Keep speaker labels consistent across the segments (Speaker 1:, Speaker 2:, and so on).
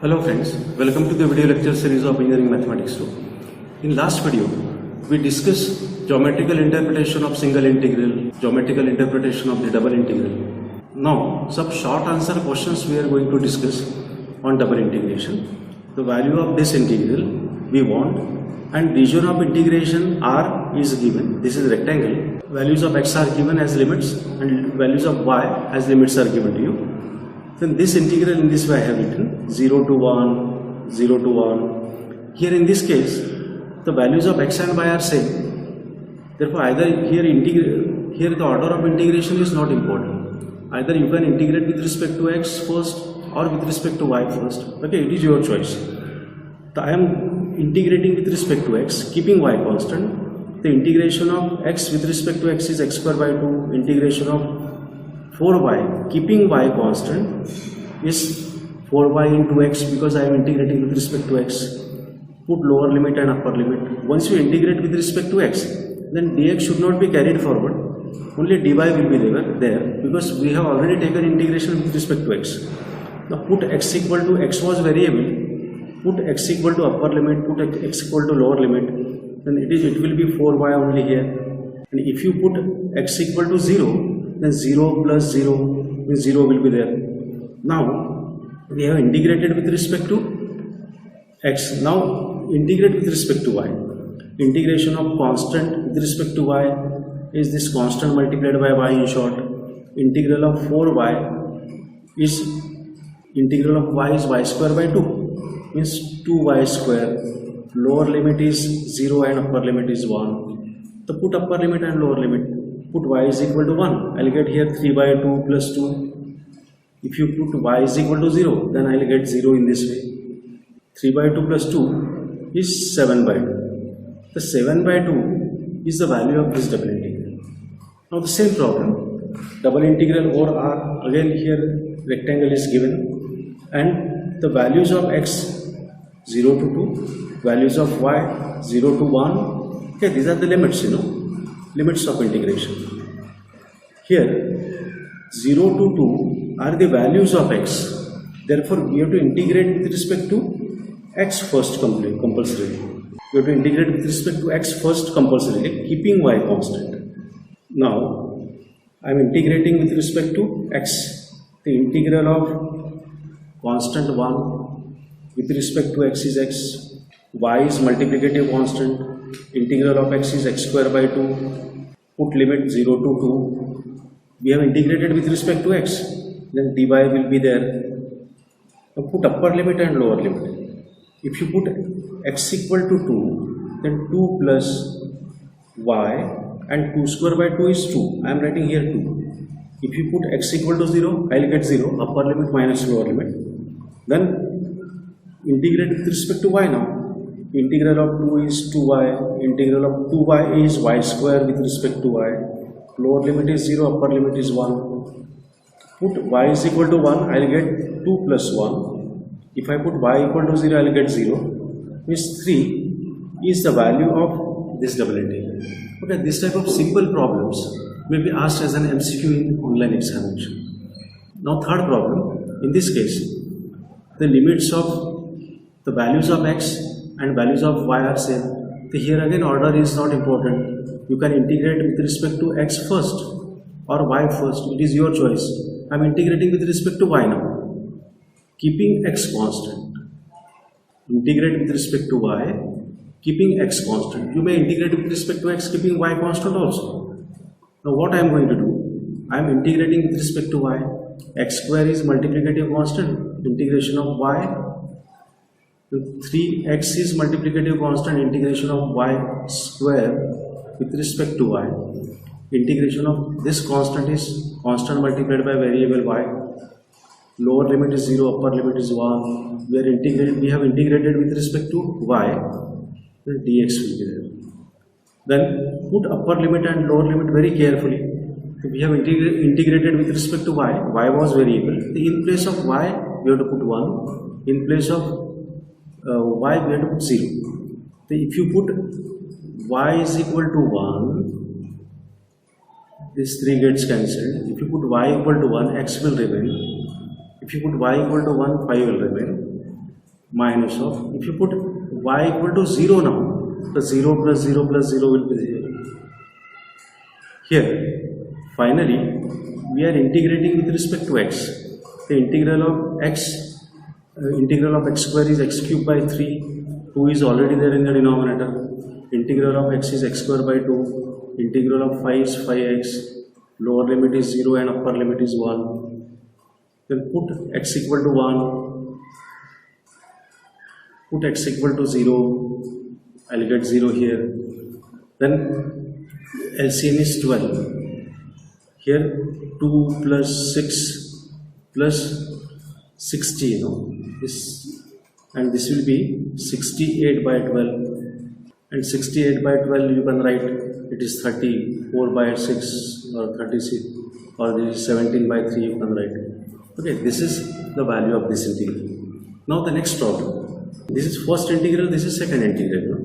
Speaker 1: Hello friends, welcome to the video lecture series of Engineering Mathematics 2. In last video, we discussed geometrical interpretation of single integral, geometrical interpretation of the double integral. Now, some short answer questions we are going to discuss on double integration. The value of this integral we want, and region of integration R is given. This is rectangle. Values of x are given as limits and values of y as limits are given to you. Then this integral in this way I have written 0 to 1, 0 to 1. Here in this case, the values of x and y are same. Therefore, either here the order of integration is not important. Either you can integrate with respect to x first or with respect to y first. Okay, it is your choice. So I am integrating with respect to x, keeping y constant. The integration of x with respect to x is x square by 2. Integration of 4y, keeping y constant, is 4y into x because I am integrating with respect to x. Put lower limit and upper limit. Once you integrate with respect to x, then dx should not be carried forward. Only dy will be there because we have already taken integration with respect to x. Now put x equal to x was variable. Put x equal to upper limit. Put x equal to lower limit. Then it will be 4y only here. And if you put x equal to 0, then 0 plus 0 means 0 will be there. Now we have integrated with respect to x. Now integrate with respect to y. Integration of constant with respect to y is this constant multiplied by y in short. Integral of 4y is integral of y is y square by 2 means 2y square. Lower limit is 0 and upper limit is 1. So put upper limit and lower limit. Put y is equal to 1, I will get here 3 by 2 plus 2. If you put y is equal to 0, then I will get 0 in this way. 3 by 2 plus 2 is 7 by 2. The 7 by 2 is the value of this double integral. Now the same problem, double integral over R, again here rectangle is given and the values of x 0 to 2, values of y 0 to 1. Okay, these are the limits, limits of integration. Here 0 to 2 are the values of x. Therefore, we have to integrate with respect to x first compulsorily. We have to integrate with respect to x first compulsorily, keeping y constant. Now, I am integrating with respect to x. The integral of constant 1 with respect to x is x. Y is multiplicative constant. Integral of x is x square by 2. Put limit 0 to 2. We have integrated with respect to x. Then dy will be there. Now put upper limit and lower limit. If you put x equal to 2, then 2 plus y and 2 square by 2 is 2. I am writing here 2. If you put x equal to 0, I will get 0. Upper limit minus lower limit. Then integrate with respect to y now. Integral of 2 is 2y, integral of 2y is y square with respect to y. Lower limit is 0, upper limit is 1. Put y is equal to 1, I will get 2 plus 1. If I put y equal to 0, I will get 0. Means 3 is the value of this double integral. Okay, this type of simple problems may be asked as an MCQ in online examination. Now third problem, in this case, the limits of the values of x and values of y are same. So here again order is not important. You can integrate with respect to x first or y first. It is your choice. I am integrating with respect to y now. Keeping x constant. Integrate with respect to y. Keeping x constant. You may integrate with respect to x keeping y constant also. Now what I am going to do? I am integrating with respect to y. X square is multiplicative constant. Integration of y. 3x is multiplicative constant, integration of y square with respect to y. Integration of this constant is constant multiplied by variable y. Lower limit is 0, upper limit is 1. We have integrated with respect to y. Then dx will be there. Then put upper limit and lower limit very carefully. We have integrated with respect to y. Y was variable. In place of y, we have to put 1. In place of y we have to put 0. So if you put y is equal to 1, this 3 gets cancelled. If you put y equal to 1, x will remain. If you put y equal to 1, 5 will remain. minus of, if you put y equal to 0 now, the 0 plus 0 plus 0 will be 0. Here, finally, we are integrating with respect to x. The integral of x square is x cube by 3. 2 is already there in the denominator. Integral of x is x square by 2. Integral of 5 is 5x. Lower limit is 0 and upper limit is 1. Then put x equal to 1. Put x equal to 0. I'll get 0 here. Then LCM is 12. Here 2 plus 6 plus 60, and this will be 68 by 12, and 68 by 12 you can write it is 34 by 6 or 36, or this is 17 by 3 you can write. Okay, this is the value of this integral. Now the next problem. This is first integral, this is second integral.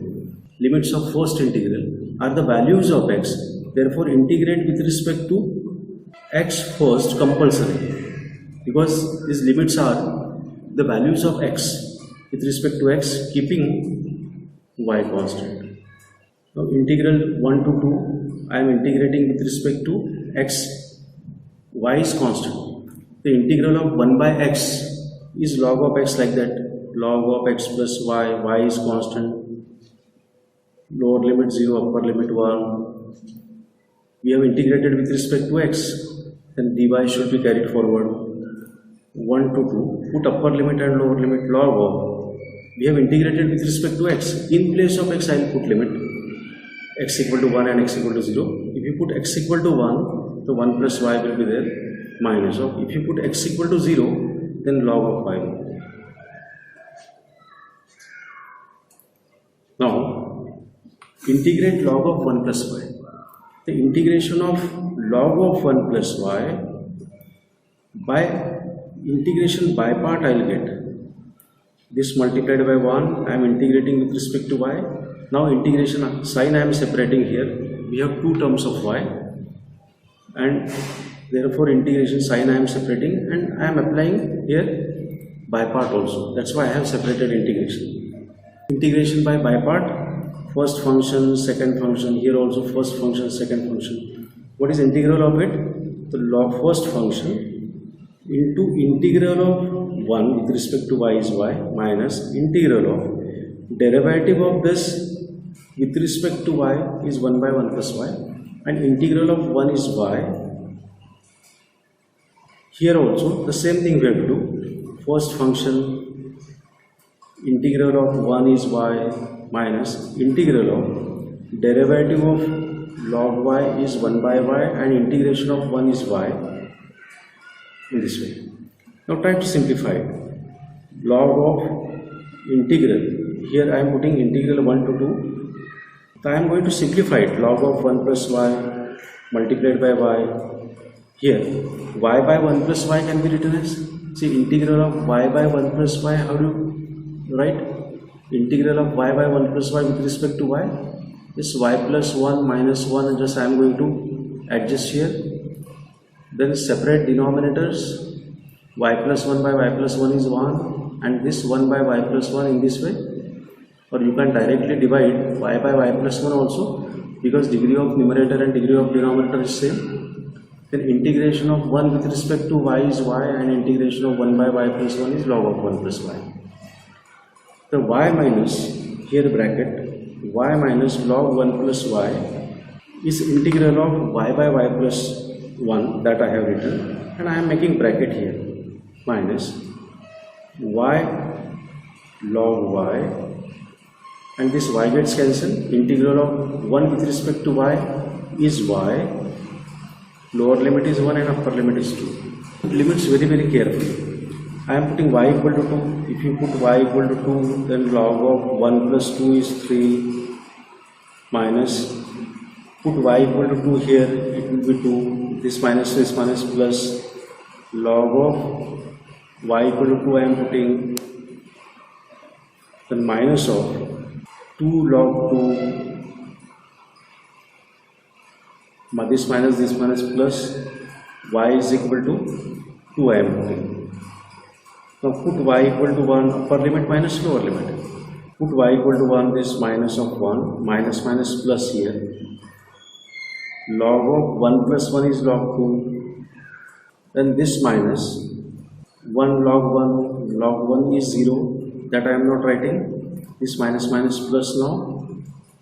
Speaker 1: Limits of first integral are the values of x, therefore integrate with respect to x first compulsory, because these limits are the values of x with respect to x keeping y constant. Now integral 1 to 2, I am integrating with respect to x, y is constant. The integral of 1 by x is log of x, like that, log of x plus y is constant, lower limit 0, upper limit 1. We have integrated with respect to x, then dy should be carried forward. 1 to 2, put upper limit and lower limit log of, we have integrated with respect to x. In place of x, I will put limit x equal to 1 and x equal to 0. If you put x equal to 1, the 1 plus y will be there, minus of. If you put x equal to 0, then log of y. Now, integrate log of 1 plus y. The integration of log of 1 plus y, by integration by part I will get this multiplied by 1, I am integrating with respect to y. Now integration sign I am separating here. We have two terms of y, and therefore integration sign I am separating, and I am applying here by part also. That's why I have separated integration. Integration by part, first function, second function, here also first function, second function. What is integral of it? The log first function into integral of 1 with respect to y is y, minus integral of derivative of this with respect to y is 1 by 1 plus y, and integral of 1 is y. Here also the same thing we have to do. First function, integral of 1 is y, minus integral of derivative of log y is 1 by y, and integration of 1 is y, in this way. Now try to simplify it. Log of integral, here I am putting integral 1 to 2. So I am going to simplify it. Log of 1 plus y multiplied by y. Here y by 1 plus y can be written as, see, integral of y by 1 plus y, how do you write? Integral of y by 1 plus y with respect to y is y plus 1 minus 1, and just I am going to adjust here. Then separate denominators, y plus 1 by y plus 1 is 1, and this 1 by y plus 1 in this way, or you can directly divide y by y plus 1 also, because degree of numerator and degree of denominator is same. Then integration of 1 with respect to y is y, and integration of 1 by y plus 1 is log of 1 plus y. The y minus, here bracket, y minus log 1 plus y is integral of y by y plus 1 that I have written, and I am making bracket here, minus y log y, and this y gets cancelled. Integral of 1 with respect to y is y, lower limit is 1 and upper limit is 2. Limits very carefully. I am putting y equal to 2. If you put y equal to 2, then log of 1 plus 2 is 3, minus, put y equal to 2 here, it will be 2, this minus plus, log of y equal to 2 I am putting, then minus of 2 log 2, this minus plus, y is equal to 2 I am putting. Now put y equal to 1, upper limit minus lower limit. Put y equal to 1, this minus of 1, minus minus plus here. Log of 1 plus 1 is log 2. Then this minus 1 log 1 is 0. That I am not writing. This minus minus plus now.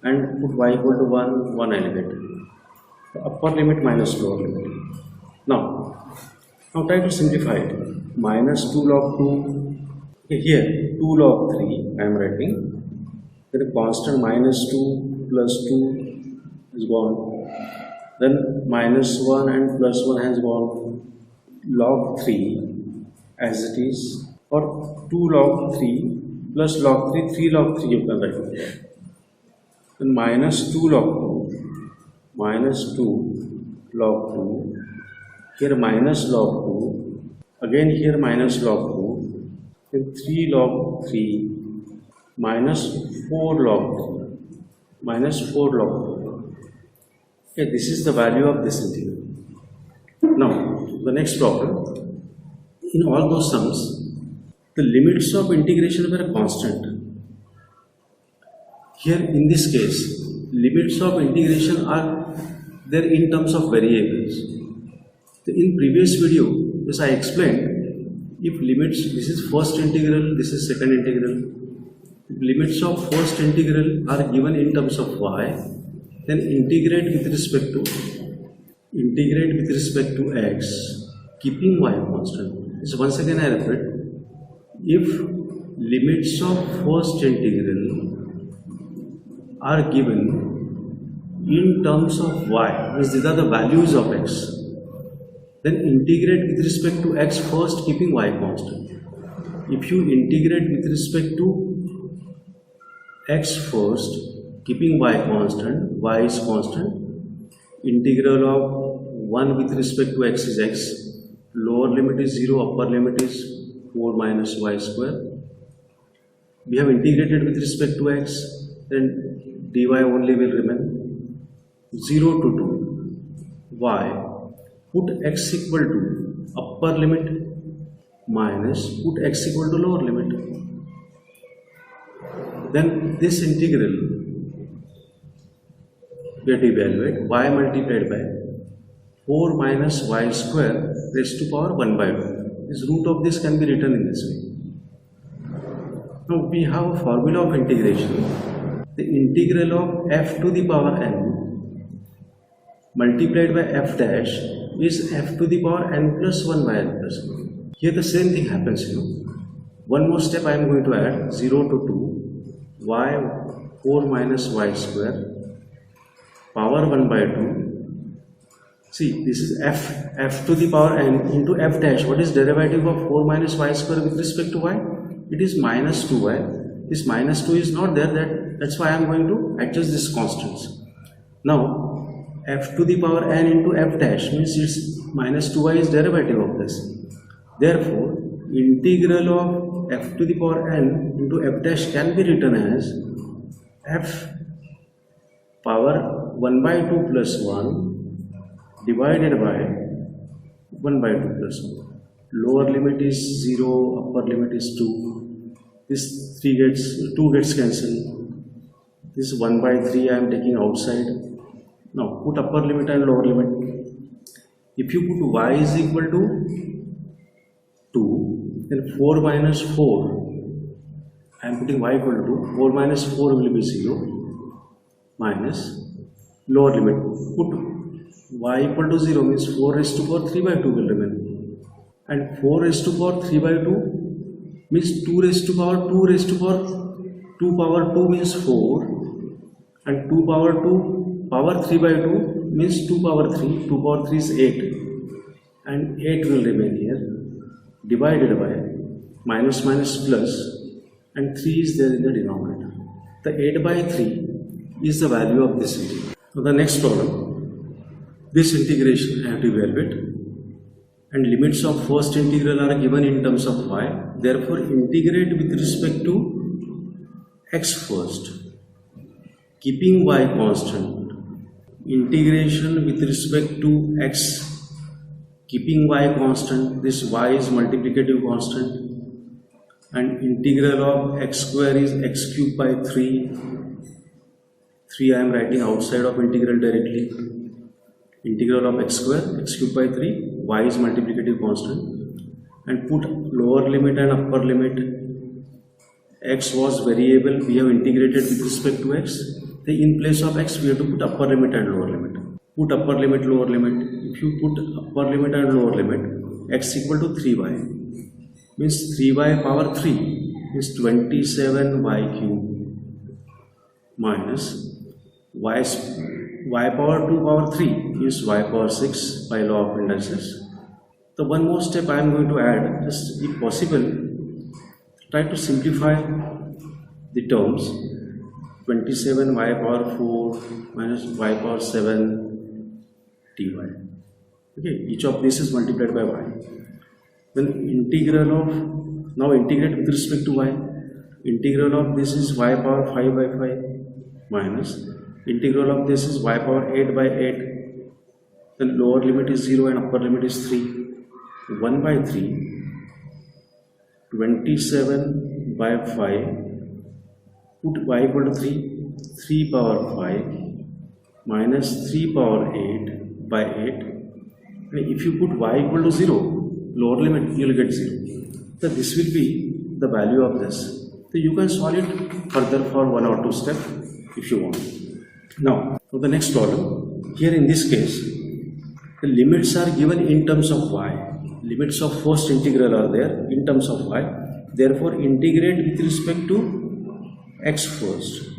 Speaker 1: And put y equal to 1 element. The upper limit minus lower limit. Now try to simplify it. Minus 2 log 2. Okay, here 2 log 3 I am writing. Then a constant minus 2 plus 2 is gone. Then minus 1 and plus 1 has gone. Log 3 as it is, or 2 log 3 plus log 3, 3 log 3 you can write. Then minus 2 log 2, minus 2 log 2, here minus log 2, again here minus log 2, then 3 log 3, minus 4 log 3, minus 4 log 2. Okay, this is the value of this integral. Now, the next problem. In all those sums, the limits of integration were constant. Here in this case, limits of integration are there in terms of variables. In previous video, as I explained, if limits, this is first integral, this is second integral. If limits of first integral are given in terms of y, then integrate with respect to x, keeping y constant. So once again I repeat, if limits of first integral are given in terms of y, means these are the values of x, then integrate with respect to x first, keeping y constant. If you integrate with respect to x first, keeping y constant, y is constant, integral of 1 with respect to x is x, lower limit is 0, upper limit is 4 minus y square. We have integrated with respect to x, then dy only will remain 0 to 2 y. Put x equal to upper limit minus put x equal to lower limit. Then this integral get evaluate y multiplied by 4 minus y square raised to power 1 by 2. This root of this can be written in this way. Now we have a formula of integration. The integral of f to the power n multiplied by f dash is f to the power n plus 1 by n plus 1. Here the same thing happens, One more step I am going to add, 0 to 2 y 4 minus y square power 1 by 2. See, this is f to the power n into f dash. What is derivative of 4 minus y square with respect to y? It is minus 2y. This minus 2 is not there, that's why I am going to adjust these constants. Now, f to the power n into f dash means it's minus 2y is derivative of this. Therefore, integral of f to the power n into f dash can be written as f power 1 by 2 plus 1 divided by 1 by 2 plus 1. Lower limit is 0, upper limit is 2. This 2 gets cancelled. This 1 by 3 I am taking outside. Now put upper limit and lower limit. If you put y is equal to 2, then 4 minus 4, I am putting y equal to 4 minus 4 will be 0, minus lower limit. Put y equal to 0 means 4 raised to power 3 by 2 will remain. And 4 raised to power 3 by 2 means 2 raised to power 2 raised to power 2 power 2 means 4. And 2 power 2 power 3 by 2 means 2 power 3. 2 power 3 is 8. And 8 will remain here. Divided by minus minus plus. And 3 is there in the denominator. The 8 by 3 is the value of this integral. So the next problem. This integration I have to evaluate, and limits of first integral are given in terms of y. Therefore, integrate with respect to x first, keeping y constant. Integration with respect to x, keeping y constant. This y is multiplicative constant. and integral of x square is x cube by 3. 3 I am writing outside of integral directly. Integral of x square, x cube by 3, y is multiplicative constant, and put lower limit and upper limit. X was variable, we have integrated with respect to x. Then in place of x we have to put upper limit and lower limit. Put upper limit, lower limit. If you put upper limit and lower limit, x equal to 3y, means 3y power 3 is 27y cube minus y power 2 power 3 is y power 6 by law of indices. The one more step I am going to add, just if possible, try to simplify the terms. 27 y power 4 minus y power 7 dy. Okay, each of this is multiplied by y. Then integral of, now integrate with respect to y. Integral of this is y power 5 by 5 minus integral of this is y power 8 by 8. Then lower limit is 0 and upper limit is 3. 1 by 3. 27 by 5. Put y equal to 3. 3 power 5 minus 3 power 8 by 8. And if you put y equal to 0, lower limit, you will get 0. So this will be the value of this. So you can solve it further for 1 or 2 steps if you want. Now, for the next problem, here in this case, the limits are given in terms of y. Limits of first integral are there in terms of y. Therefore, integrate with respect to x first,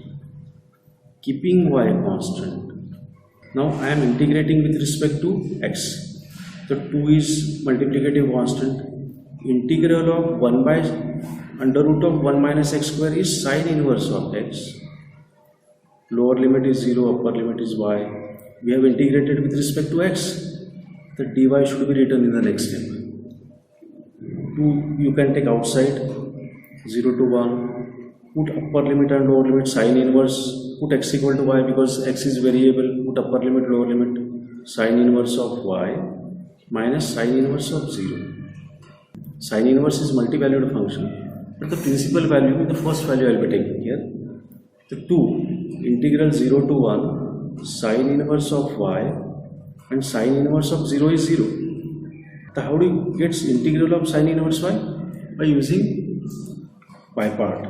Speaker 1: keeping y constant. Now, I am integrating with respect to x. The 2 is multiplicative constant. Integral of 1 by under root of 1 minus x square is sine inverse of x. Lower limit is 0, upper limit is y. We have integrated with respect to x. The dy should be written in the next step. 2 you can take outside, 0 to 1. Put upper limit and lower limit, sine inverse. Put x equal to y because x is variable. Put upper limit, lower limit, sine inverse of y minus sine inverse of 0. Sine inverse is multi-valued function, but the principal value, the first value I will be taking here. The 2 integral 0 to 1 sine inverse of y and sine inverse of 0 is 0. So how do you get integral of sine inverse y? By using by part.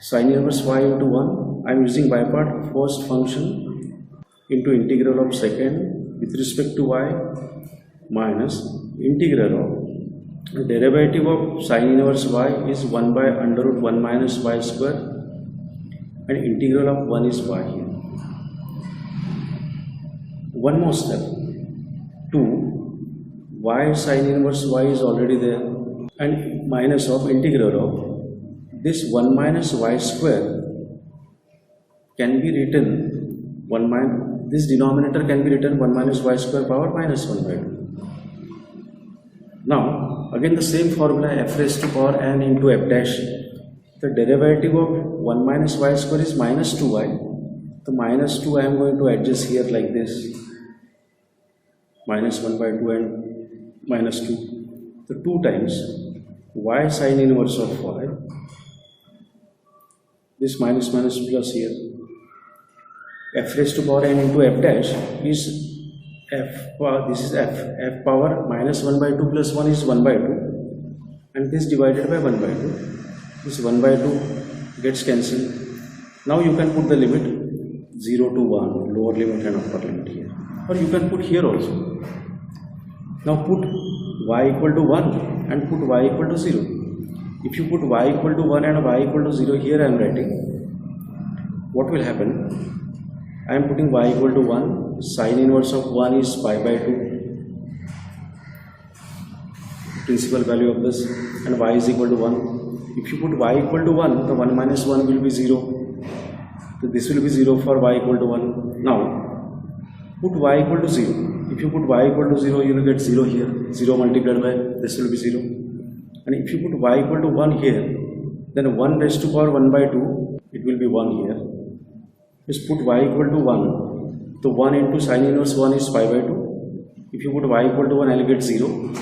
Speaker 1: Sine inverse y into 1, I am using by part first function into integral of second with respect to y minus integral of the derivative of sine inverse y is 1 by under root 1 minus y square, and integral of 1 is y here. One more step. 2 y sine inverse y is already there, and minus of integral of this 1 minus y square can be written 1 minus, this denominator can be written 1 minus y square power minus 1 by 2. Now again the same formula, f raised to power n into f dash. The derivative of 1 minus y square is minus 2y. The minus 2 I am going to adjust here like this. Minus 1 by 2 and minus 2. The 2 times y sine inverse of y. This minus minus plus here. F raised to power n into f dash is f power, this is f. F power minus 1 by 2 plus 1 is 1 by 2. And this divided by 1 by 2. This 1 by 2 gets cancelled. Now you can put the limit 0 to 1, lower limit and upper limit here. Or you can put here also. Now put y equal to 1 and put y equal to 0. If you put y equal to 1 and y equal to 0 here I am writing, what will happen? I am putting y equal to 1, sine inverse of 1 is pi by 2. Principal value of this, and y is equal to 1. If you put y equal to 1, the 1 minus 1 will be 0. So this will be 0 for y equal to 1. Now, put y equal to 0. If you put y equal to 0, you will get 0 here. 0 multiplied by this will be 0. And if you put y equal to 1 here, then 1 raised to power 1 by 2, it will be 1 here. Just put y equal to 1. So 1 into sine inverse 1 is pi by 2. If you put y equal to 1, I will get 0.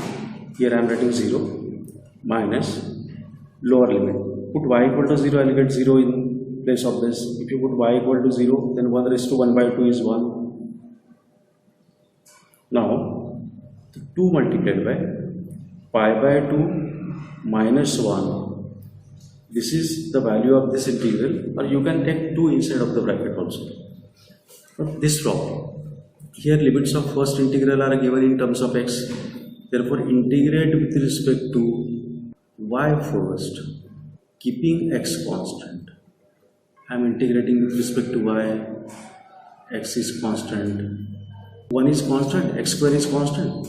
Speaker 1: Here I am writing 0 minus lower limit. Put y equal to 0, I will get 0 in place of this. If you put y equal to 0, then 1 raised to 1 by 2 is 1. Now 2 multiplied by pi by 2 minus 1. This is the value of this integral, or you can take 2 inside of the bracket also. But this problem, here limits of first integral are given in terms of x. Therefore, integrate with respect to y first, keeping x constant. I am integrating with respect to y, x is constant, 1 is constant, x square is constant.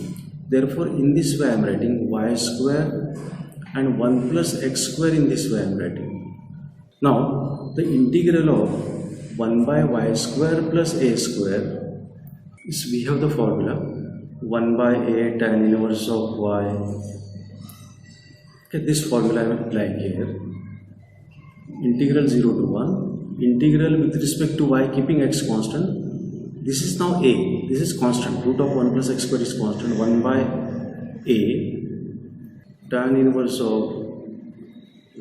Speaker 1: Therefore, in this way I am writing y square and 1 plus x square in this way I am writing. Now, the integral of 1 by y square plus a square is, we have the formula 1 by a tan inverse of y. Okay, this formula I will apply here. Integral 0 to 1, integral with respect to y keeping x constant. This is now a, this is constant, root of 1 plus x square is constant, 1 by a tan inverse of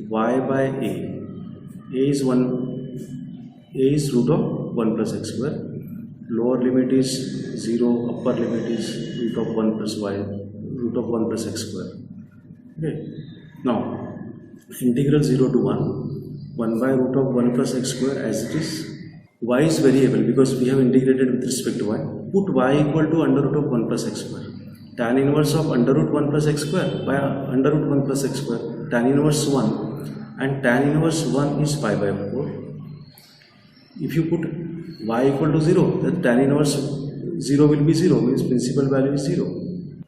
Speaker 1: y by a is 1, a is root of 1 plus x square, lower limit is 0, upper limit is root of 1 plus y, root of 1 plus x square. Okay. Now, integral 0 to 1 by root of 1 plus x square as it is. Y is variable because we have integrated with respect to y. Put y equal to under root of 1 plus x square. Tan inverse of under root 1 plus x square by under root 1 plus x square. Tan inverse 1 and tan inverse 1 is pi by 4. If you put y equal to 0, then tan inverse 0 will be 0, means principal value is 0.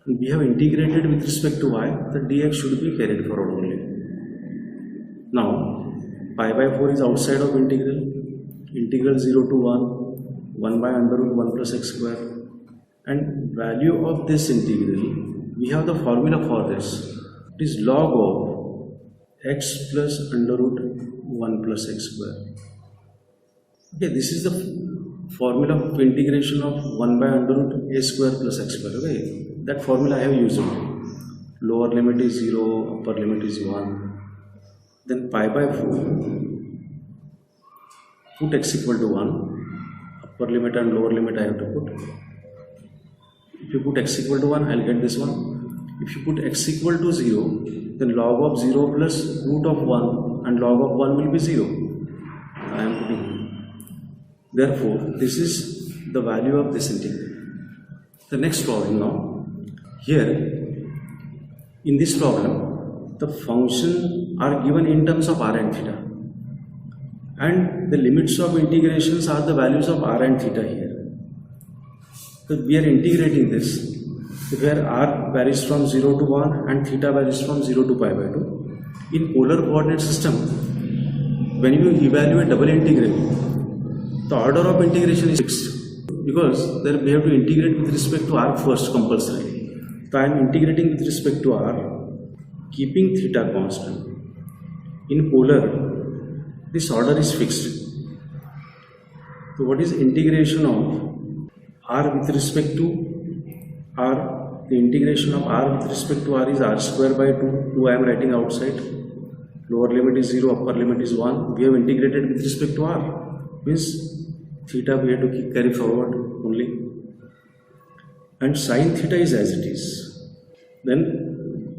Speaker 1: And we have integrated with respect to y, the dx should be carried forward only. Now, pi by 4 is outside of integral. Integral 0 to 1 by under root 1 plus x square, and value of this integral, we have the formula for this. It is log of x plus under root 1 plus x square. Okay, this is the formula of integration of 1 by under root a square plus x square. Okay, that formula I have used it. Lower limit is 0, upper limit is 1. Then pi by 4. Put x equal to 1, upper limit and lower limit I have to put. If you put x equal to 1, I will get this one. If you put x equal to 0, then log of 0 plus root of 1 and log of 1 will be 0. I am putting. Therefore, this is the value of this integral. The next problem now. Here, in this problem, the function are given in terms of r and theta. And the limits of integrations are the values of r and theta here. So we are integrating this where r varies from 0 to 1 and theta varies from 0 to pi by 2. In polar coordinate system, when you evaluate double integral, the order of integration is fixed because there we have to integrate with respect to r first compulsorily. So I am integrating with respect to r, keeping theta constant. In polar, this order is fixed. So what is integration of r with respect to r? The integration of r with respect to r is r square by 2. 2 I am writing outside. Lower limit is 0, upper limit is 1. We have integrated with respect to r. Means theta we have to carry forward only. And sin theta is as it is. Then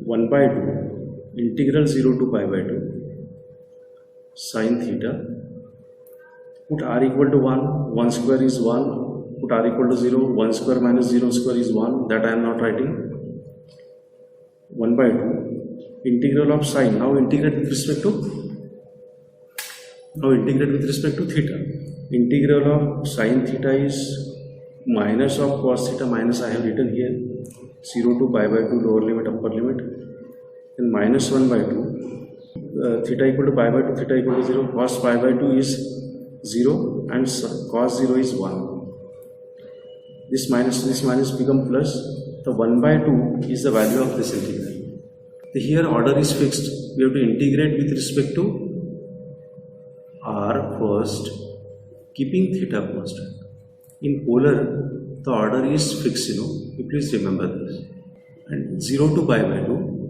Speaker 1: 1 by 2, integral 0 to pi by 2. Sin theta, put r equal to 1, 1 square is 1, put r equal to 0, 1 square minus 0 square is 1, that I am not writing. 1 by 2, integral of sin, now integrate with respect to theta. Integral of sin theta is minus of cos theta, minus I have written here, 0 to pi by 2, lower limit, upper limit, and minus 1 by 2. Theta equal to pi by 2, theta equal to 0, cos pi by 2 is 0 and cos 0 is 1. This minus become plus. The 1 by 2 is the value of this integral. Here order is fixed. We have to integrate with respect to r first, keeping theta constant. In polar, the order is fixed, you please remember this. And 0 to pi by 2,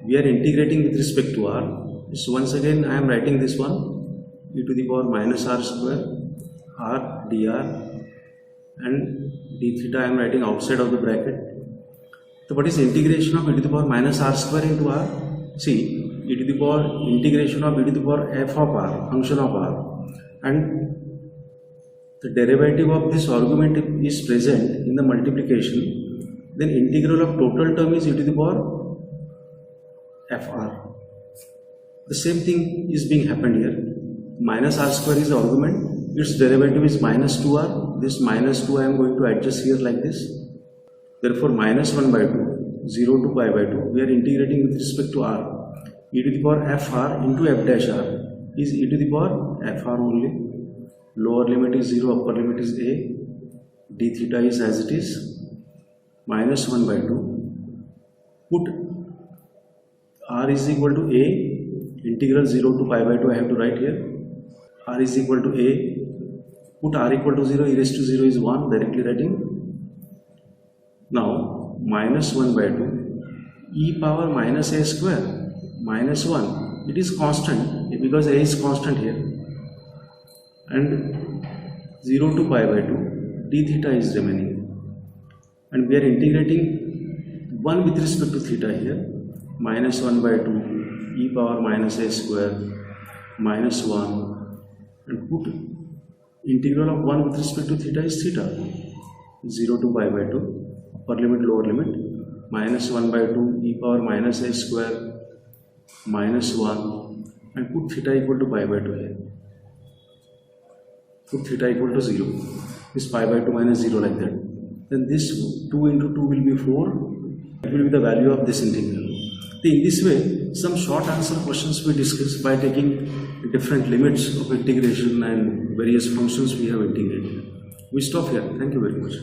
Speaker 1: we are integrating with respect to r. So once again I am writing this one, e to the power minus r square r dr, and d theta I am writing outside of the bracket. So what is integration of e to the power minus r square into r? See, e to the power integration of e to the power f of r, function of r, and the derivative of this argument is present in the multiplication, then integral of total term is e to the power fr. The same thing is being happened here. Minus r square is the argument, its derivative is minus 2r. This minus 2 I am going to adjust here like this. Therefore minus 1 by 2, 0 to pi by 2, we are integrating with respect to r. E to the power fr into f dash r is e to the power fr only. Lower limit is 0, upper limit is a. D theta is as it is, minus 1 by 2. Put r is equal to a, integral 0 to pi by 2 I have to write here. R is equal to a, put r equal to 0, e raised to 0 is 1, directly writing. Now minus 1 by 2, e power minus a square, minus 1, it is constant because a is constant here, and 0 to pi by 2, d theta is remaining, and we are integrating 1 with respect to theta here, minus 1 by 2, e power minus a square, minus 1, and put integral of 1 with respect to theta is theta, 0 to pi by 2, upper limit, lower limit, minus 1 by 2, e power minus a square, minus 1, and put theta equal to pi by 2 here. Put theta equal to 0, this pi by 2 minus 0 like that. Then this 2 into 2 will be 4, it will be the value of this integral. In this way, some short answer questions we discuss by taking different limits of integration and various functions we have integrated. We stop here. Thank you very much.